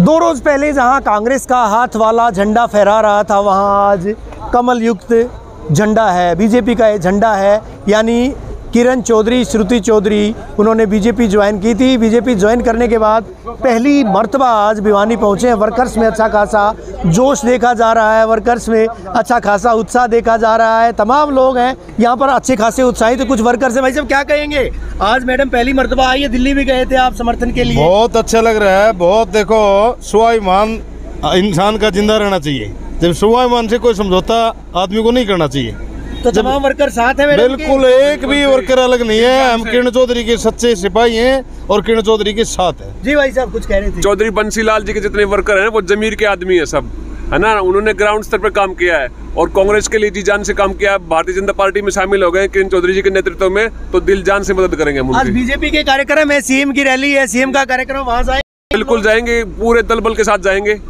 2 रोज़ पहले जहां कांग्रेस का हाथ वाला झंडा फहरा रहा था, वहां आज कमल युक्त झंडा है, बीजेपी का ये झंडा है। यानी किरण चौधरी, श्रुति चौधरी, उन्होंने बीजेपी ज्वाइन की थी। बीजेपी ज्वाइन करने के बाद पहली मर्तबा आज भिवानी पहुंचे हैं। वर्कर्स में अच्छा खासा जोश देखा जा रहा है, वर्कर्स में अच्छा खासा उत्साह देखा जा रहा है। तमाम लोग हैं यहाँ पर अच्छे खासे उत्साहित। तो कुछ वर्कर्स हैं। भाई साहब क्या कहेंगे, आज मैडम पहली मर्तबा आई है, दिल्ली भी गए थे आप समर्थन के लिए? बहुत अच्छा लग रहा है। बहुत देखो, स्वाभिमान इंसान का जिंदा रहना चाहिए। जब स्वाभिमान से कोई समझौता आदमी को नहीं करना चाहिए। तो तमाम वर्कर साथ हैं? बिल्कुल, एक भी वर्कर अलग नहीं है। हम किरण चौधरी के सच्चे सिपाही हैं और किरण चौधरी के साथ हैं। जी भाई साहब कुछ कह रहे थे? चौधरी बंसीलाल जी के जितने वर्कर हैं वो जमीर के आदमी है सब, है ना। उन्होंने ग्राउंड स्तर पर काम किया है और कांग्रेस के लिए जी जान से काम किया है। भारतीय जनता पार्टी में शामिल हो गए किरण चौधरी जी के नेतृत्व में, तो दिल जान से मदद करेंगे हम। आज बीजेपी के कार्यक्रम है, सीएम की रैली है, सीएम का कार्यक्रम, वहाँ जाए? बिल्कुल जाएंगे, पूरे दल बल के साथ जाएंगे।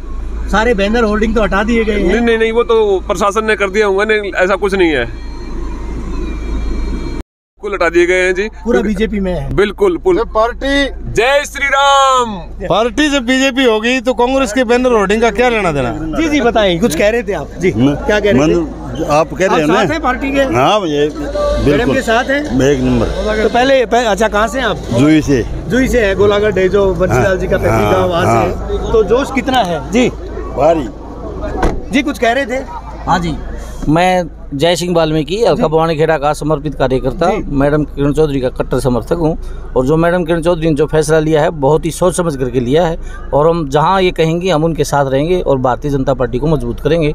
सारे बैनर होर्डिंग तो हटा दिए गए हैं? नहीं, वो तो प्रशासन ने कर दिया होगा। नहीं, ऐसा कुछ नहीं है, बिल्कुल हटा दिए गए हैं जी। पूरा बीजेपी में है? बिल्कुल। पार्टी जय श्री राम। पार्टी जब बीजेपी होगी तो कांग्रेस के बैनर होर्डिंग का क्या लेना देना? जी बताएं, कुछ कह रहे थे आप? जी क्या कह रहे थे? आप कह रहे हैं पार्टी के? हाँ, मैडम के साथ है एक नंबर। तो पहले अच्छा, कहाँ से आप? जुई से है, गोलाघाट है जो बंसीलाल जी का पैतृक गांव, वहाँ से। तो जोश कितना है जी? भारी। जी कुछ कह रहे थे? हाँ जी, मैं जय सिंह वाल्मीकि अलका भवानी खेड़ा का समर्पित कार्यकर्ता, मैडम किरण चौधरी का कट्टर समर्थक हूँ। और जो मैडम किरण चौधरी ने जो फैसला लिया है बहुत ही सोच समझ करके लिया है, और हम जहाँ ये कहेंगे हम उनके साथ रहेंगे और भारतीय जनता पार्टी को मजबूत करेंगे।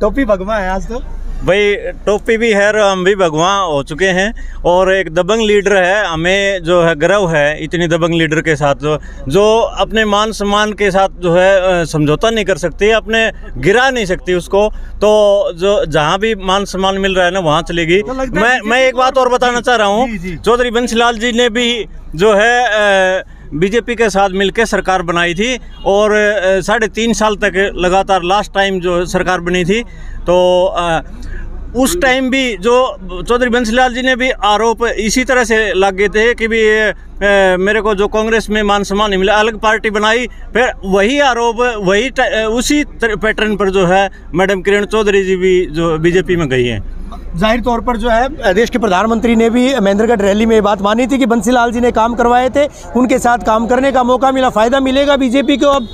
टोपी भगवा है आज तो? भाई टोपी भी है और हम भी भगवान हो चुके हैं। और एक दबंग लीडर है, हमें जो है गर्व है इतनी दबंग लीडर के साथ, जो अपने मान सम्मान के साथ जो है समझौता नहीं कर सकती, अपने गिरा नहीं सकती उसको। तो जो जहाँ भी मान सम्मान मिल रहा है ना वहाँ चलेगी। मैं एक बात और बताना चाह रहा हूँ, चौधरी बंसीलाल जी ने भी जो है बीजेपी के साथ मिलकर सरकार बनाई थी और 3.5 साल तक लगातार लास्ट टाइम जो सरकार बनी थी। तो उस टाइम भी जो चौधरी बंसीलाल जी ने भी आरोप इसी तरह से लगे थे कि भी मेरे को जो कांग्रेस में मान सम्मान नहीं मिला, अलग पार्टी बनाई। फिर वही आरोप उसी पैटर्न पर जो है मैडम किरण चौधरी जी भी जो बीजेपी में गई हैं। जाहिर तौर पर जो है देश के प्रधानमंत्री ने भी महेंद्रगढ़ रैली में ये बात मानी थी कि बंसीलाल जी ने काम करवाए थे, उनके साथ काम करने का मौका मिला। फायदा मिलेगा बीजेपी को अब?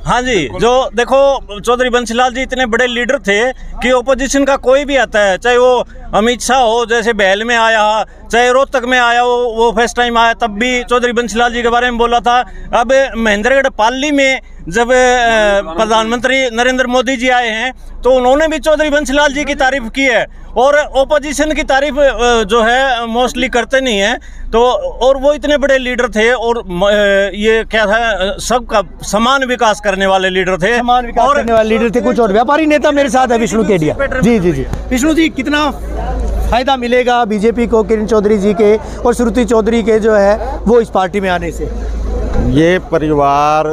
हाँ जी, जो देखो चौधरी बंसीलाल जी इतने बड़े लीडर थे कि ओपोजिशन का कोई भी आता है, चाहे वो अमित शाह हो, जैसे बहल में आया, चाहे रोहतक में आया वो फर्स्ट टाइम आया, तब भी चौधरी बंसीलाल जी के बारे में बोला था। अब महेंद्रगढ़ पाली में जब प्रधानमंत्री नरेंद्र मोदी जी आए हैं तो उन्होंने भी चौधरी बंसीलाल जी की तारीफ की है। और ओपोजिशन की तारीफ जो है मोस्टली करते नहीं है। तो और वो इतने बड़े लीडर थे और ये क्या था, सबका समान विकास करने वाले लीडर थे, समान विकास करने वाले लीडर थे। कुछ और व्यापारी नेता मेरे साथ है, विष्णु केडिया जी। विष्णु जी, कितना फायदा मिलेगा बीजेपी को किरण चौधरी जी के और श्रुति चौधरी के जो है वो इस पार्टी में आने से? ये परिवार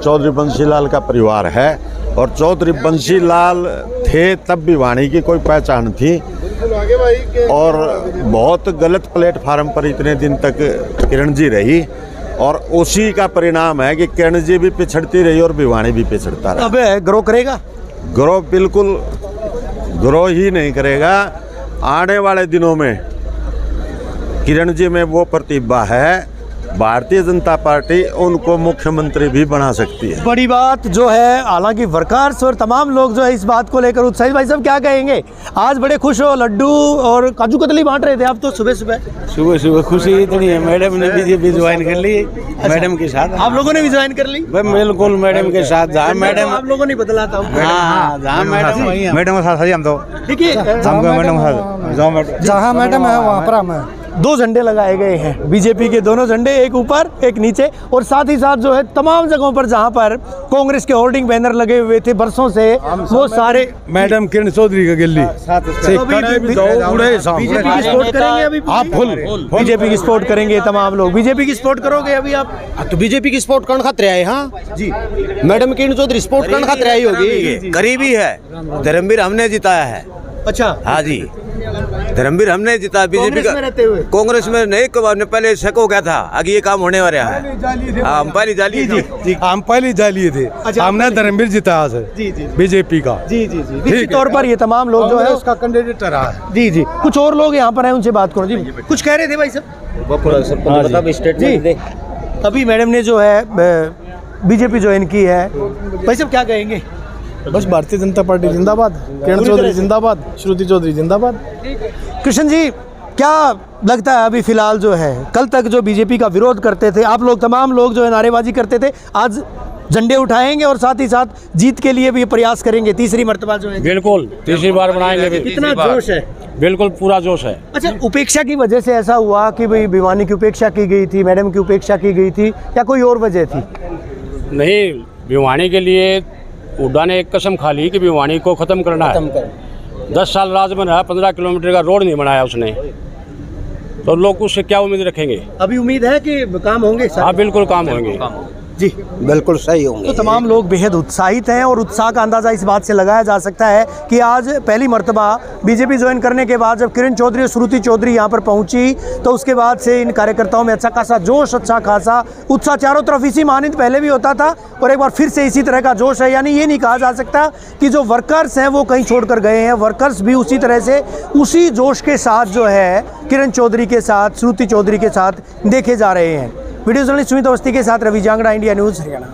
चौधरी बंसीलाल का परिवार है और चौधरी बंसीलाल थे तब भी वाणी की कोई पहचान थी और बहुत गलत प्लेटफार्म पर इतने दिन तक किरण जी रही और उसी का परिणाम है कि किरण जी भी पिछड़ती रही और भिवानी भी पिछड़ता रहा। अब ग्रो करेगा? ग्रो बिल्कुल ग्रो ही नहीं करेगा। आने वाले दिनों में किरण जी में वो प्रतिभा है, भारतीय जनता पार्टी उनको मुख्यमंत्री भी बना सकती है। बड़ी बात जो है, हालांकि वर्कर्स और तमाम लोग जो है इस बात को लेकर उत्साहित। भाई साहब क्या कहेंगे, आज बड़े खुश हो, लड्डू और काजू कतली बांट रहे थे आप तो सुबह खुशी इतनी है। मैडम ने बीजेपी ज्वाइन कर ली। मैडम के साथ आप लोगों ने भी ज्वाइन कर ली? बिल्कुल मैडम के साथ। जहाँ मैडम आप लोगों ने बदला था? जहाँ मैडम के साथ हम तो ठीक है, जहाँ मैडम है वहाँ पर हम 2 झंडे लगाए गए हैं, बीजेपी के दोनों झंडे, एक ऊपर एक नीचे। और साथ ही साथ जो है तमाम जगहों पर जहां पर कांग्रेस के होर्डिंग बैनर लगे हुए थे बरसों से, वो सारे मैडम किरण चौधरी का गिल्ली बीजेपी की सपोर्ट करेंगे। अभी आप फुल बीजेपी की सपोर्ट करेंगे तमाम लोग? बीजेपी की सपोर्ट करोगे अभी आप? तो बीजेपी की सपोर्ट करने खातिर आए। हाँ जी, मैडम किरण चौधरी सपोर्ट करने खातिर आई होगी। करीबी है, धर्मवीर हमने जिताया है। अच्छा, हाँ जी। धर्मवीर हमने जीता, बीजेपी का कांग्रेस में नहीं, पहले शक हो गया था आगे ये काम होने वाला है। हम पहली जाली हम पहली जाली थे। हमने धर्मवीर जिताया है बीजेपी का। जी जी जी, निश्चित तौर पर ये तमाम लोग जो है उसका कैंडिडेट रहा है। जी जी, कुछ और लोग यहाँ पर हैं, उनसे बात करो। जी कुछ कह रहे थे भाई साहब? जी, अभी मैडम ने जो है बीजेपी ज्वाइन की है, भाई साहब क्या कहेंगे? बस भारतीय जनता पार्टी जिंदाबाद, किरण चौधरी जिंदाबाद, श्रुति चौधरी जिंदाबाद। कृष्ण जी, क्या लगता है अभी फिलहाल जो है, कल तक जो बीजेपी का विरोध करते थे आप लोग, तमाम लोग जो है नारेबाजी करते थे, आज झंडे उठाएंगे और साथ ही साथ जीत के लिए भी प्रयास करेंगे, तीसरी मर्तबा जो है? बिल्कुल, तीसरी बार बनाएंगे। कितना जोश है? बिल्कुल पूरा जोश है। अच्छा, उपेक्षा की वजह से ऐसा हुआ कि भाई भिवानी की उपेक्षा की गई थी, मैडम की उपेक्षा की गई थी, या कोई और वजह थी? नहीं, भिवानी के लिए हुड्डा ने एक कसम खा ली कि भिवानी को ख़त्म करना है। 10 साल राज में रहा, 15 किलोमीटर का रोड नहीं बनाया उसने, तो लोग उससे क्या उम्मीद रखेंगे? अभी उम्मीद है कि काम होंगे? हाँ बिल्कुल काम होंगे जी, बिल्कुल सही होंगे। तो तमाम लोग बेहद उत्साहित हैं और उत्साह का अंदाज़ा इस बात से लगाया जा सकता है कि आज पहली मर्तबा बीजेपी ज्वाइन करने के बाद जब किरण चौधरी और श्रुति चौधरी यहाँ पर पहुँची तो उसके बाद से इन कार्यकर्ताओं में अच्छा खासा जोश, अच्छा खासा उत्साह, चारों तरफ इसी मानंद पहले भी होता था और एक बार फिर से इसी तरह का जोश है। यानी ये नहीं कहा जा सकता कि जो वर्कर्स हैं वो कहीं छोड़ कर गए हैं, वर्कर्स भी उसी तरह से उसी जोश के साथ जो है किरण चौधरी के साथ, श्रुति चौधरी के साथ देखे जा रहे हैं। वीडियो जर्नलिस्ट सुमित अवस्थी के साथ रवि जांगड़ा, इंडिया न्यूज़, हरियाणा।